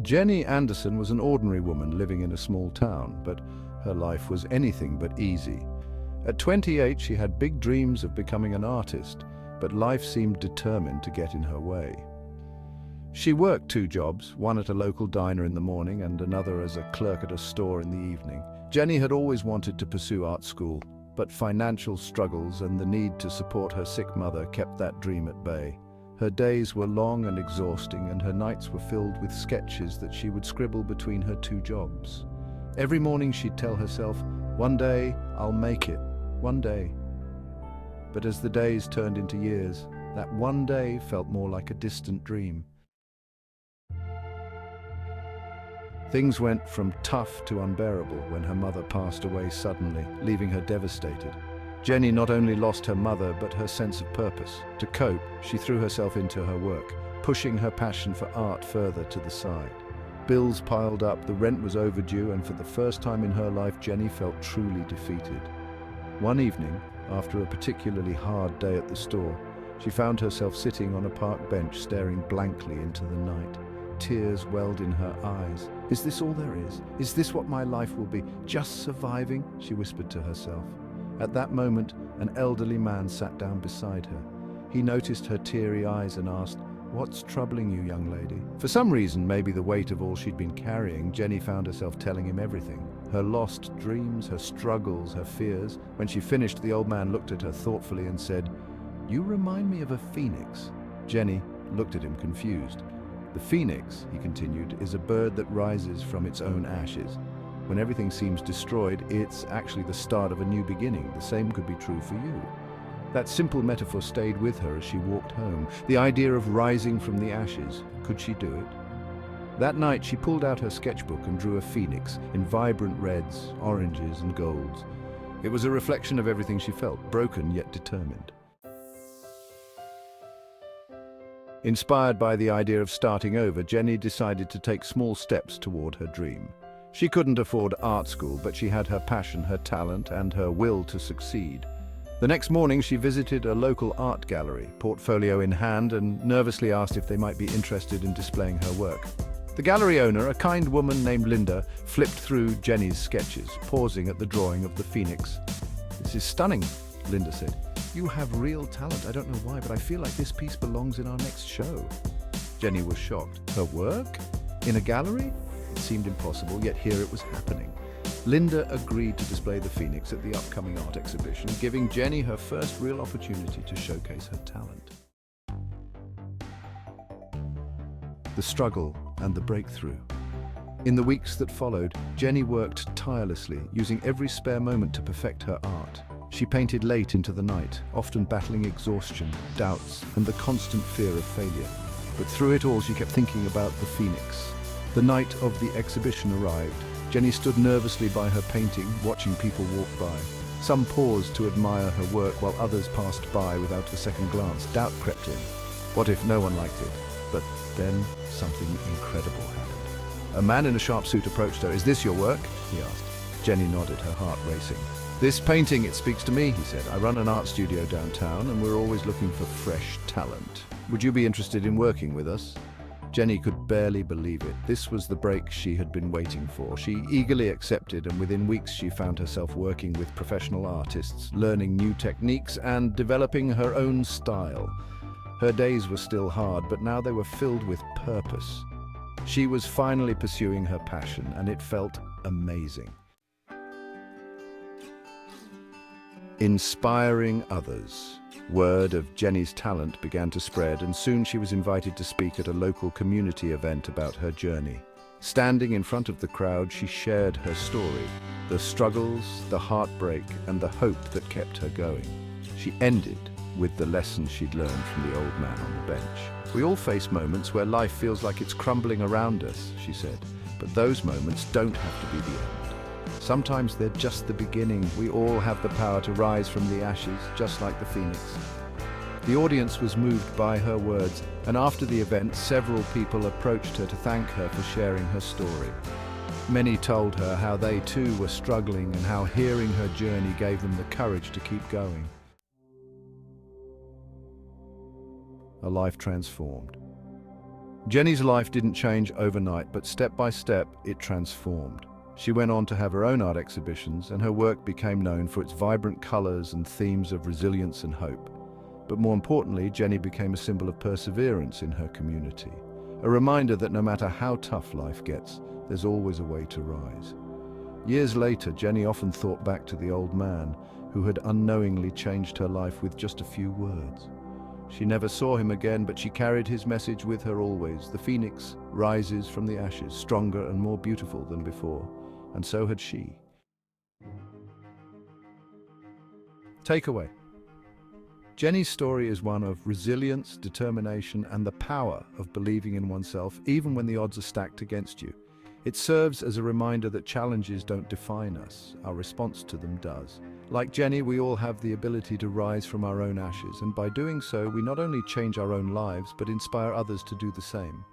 Jenny Anderson was an ordinary woman living in a small town, but her life was anything but easy. At 28, she had big dreams of becoming an artist, but life seemed determined to get in her way. She worked 2 jobs, one at a local diner in the morning and another as a clerk at a store in the evening. Jenny had always wanted to pursue art school, but financial struggles and the need to support her sick mother kept that dream at bay. Her days were long and exhausting, and her nights were filled with sketches that she would scribble between her 2 jobs. Every morning she'd tell herself, "One day I'll make it, one day." But as the days turned into years, that one day felt more like a distant dream. Things went from tough to unbearable when her mother passed away suddenly, leaving her devastated. Jenny not only lost her mother, but her sense of purpose. To cope, she threw herself into her work, pushing her passion for art further to the side. Bills piled up, the rent was overdue, and for the first time in her life, Jenny felt truly defeated. One evening, after a particularly hard day at the store, she found herself sitting on a park bench staring blankly into the night. Tears welled in her eyes. "Is this all there is? Is this what my life will be? Just surviving?" she whispered to herself. At that moment, an elderly man sat down beside her. He noticed her teary eyes and asked, "What's troubling you, young lady?" For some reason, maybe the weight of all she'd been carrying, Jenny found herself telling him everything. Her lost dreams, her struggles, her fears. When she finished, the old man looked at her thoughtfully and said, "You remind me of a phoenix." Jenny looked at him confused. "The phoenix," he continued, "is a bird that rises from its own ashes. When everything seems destroyed, it's actually the start of a new beginning. The same could be true for you." That simple metaphor stayed with her as she walked home. The idea of rising from the ashes. Could she do it? That night, she pulled out her sketchbook and drew a phoenix in vibrant reds, oranges, and golds. It was a reflection of everything she felt, broken yet determined. Inspired by the idea of starting over, Jenny decided to take small steps toward her dream. She couldn't afford art school, but she had her passion, her talent, and her will to succeed. The next morning, she visited a local art gallery, portfolio in hand, and nervously asked if they might be interested in displaying her work. The gallery owner, a kind woman named Linda, flipped through Jenny's sketches, pausing at the drawing of the phoenix. "This is stunning," Linda said. "You have real talent. I don't know why, but I feel like this piece belongs in our next show." Jenny was shocked. Her work? In a gallery? It seemed impossible, yet here it was happening. Linda agreed to display the phoenix at the upcoming art exhibition, giving Jenny her first real opportunity to showcase her talent. The struggle and the breakthrough. In the weeks that followed, Jenny worked tirelessly, using every spare moment to perfect her art. She painted late into the night, often battling exhaustion, doubts, and the constant fear of failure. But through it all, she kept thinking about the phoenix. The night of the exhibition arrived. Jenny stood nervously by her painting, watching people walk by. Some paused to admire her work, while others passed by without a second glance. Doubt crept in. What if no one liked it? But then something incredible happened. A man in a sharp suit approached her. "Is this your work?" he asked. Jenny nodded, her heart racing. "This painting, it speaks to me," he said. "I run an art studio downtown, and we're always looking for fresh talent. Would you be interested in working with us?" Jenny could barely believe it. This was the break she had been waiting for. She eagerly accepted, and within weeks she found herself working with professional artists, learning new techniques and developing her own style. Her days were still hard, but now they were filled with purpose. She was finally pursuing her passion, and it felt amazing. Inspiring others. Word of Jenny's talent began to spread, and soon she was invited to speak at a local community event about her journey. Standing in front of the crowd, she shared her story, the struggles, the heartbreak, and the hope that kept her going. She ended with the lessons she'd learned from the old man on the bench. "We all face moments where life feels like it's crumbling around us," she said, "but those moments don't have to be the end. Sometimes they're just the beginning. We all have the power to rise from the ashes, just like the phoenix." The audience was moved by her words, and after the event, several people approached her to thank her for sharing her story. Many told her how they too were struggling and how hearing her journey gave them the courage to keep going. A life transformed. Jenny's life didn't change overnight, but step by step, it transformed. She went on to have her own art exhibitions, and her work became known for its vibrant colors and themes of resilience and hope. But more importantly, Jenny became a symbol of perseverance in her community, a reminder that no matter how tough life gets, there's always a way to rise. Years later, Jenny often thought back to the old man who had unknowingly changed her life with just a few words. She never saw him again, but she carried his message with her always. The phoenix rises from the ashes, stronger and more beautiful than before, and so had she. Takeaway. Jenny's story is one of resilience, determination, and the power of believing in oneself, even when the odds are stacked against you. It serves as a reminder that challenges don't define us, our response to them does. Like Jenny, we all have the ability to rise from our own ashes, and by doing so, we not only change our own lives, but inspire others to do the same.